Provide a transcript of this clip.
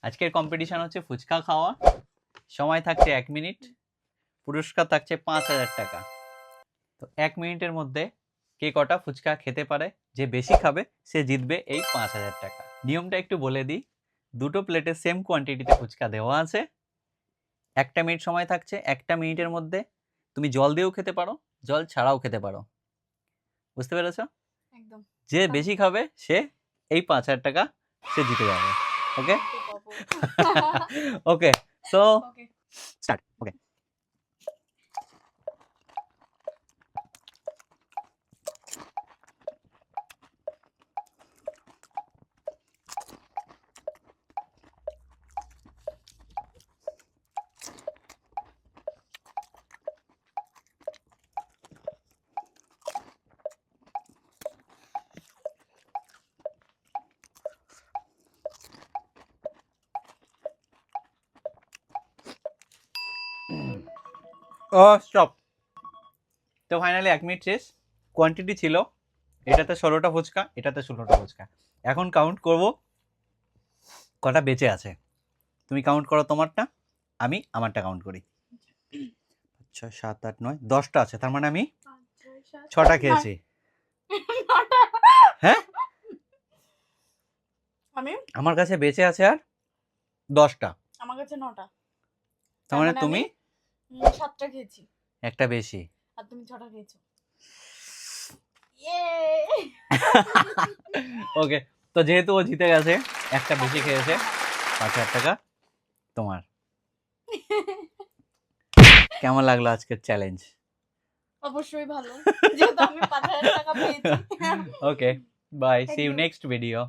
আজকের কম্পিটিশন হচ্ছে ফুচকা খাওয়া। সময় থাকছে 1 মিনিট, পুরস্কার থাকছে 5,000 টাকা। তো 1 মিনিটের মধ্যে কে কটা ফুচকা খেতে পারে, যে বেশি খাবে সে জিতবে এই 5,000 টাকা। নিয়মটা একটু বলে দিই, দুটো প্লেটে সেম কোয়ান্টিটিতে ফুচকা দেওয়া আছে। 1 মিনিট সময় থাকছে, 1 মিনিটের মধ্যে তুমি জল দিয়েও খেতে পারো, জল ছাড়াও খেতে পারো। বুঝতে পেরেছো? একদম। যে বেশি খাবে সে এই 5,000 টাকা সে জিতে যাবে। ওকে ওকে, সো ওকে। স্টার্ট। ওকে, ও স্টপ। তো ফাইনালি 1 মিনিট শেষ। কোয়ান্টিটি ছিল এটাতে 16টা ফুচকা, এটাতে 16টা ফুচকা। এখন কাউন্ট করব কটা বেঁচে আছে। তুমি কাউন্ট করো তোমারটা, আমি আমারটা কাউন্ট করি। 6 7 8 9 10টা আছে, তার মানে আমি 6টা খেয়েছি। হ্যাঁ, আমি আমার কাছে বেঁচে আছে আর 10টা। আমার কাছে 9টা। তার মানে তুমি 7টা খেয়েছি, একটা বেশি। আর তুমি 6টা খেয়েছো। ইয়ে ওকে, তো যেহেতু ও জিতে গেছে, একটা বেশি খেয়েছে, 5,000 টাকা তোমার। কেমন লাগলো আজকের চ্যালেঞ্জ? অবশ্যই ভালো, যেহেতু আমি 5,000 টাকা পেয়েছি। Okay, bye, see Thank you you. Next video.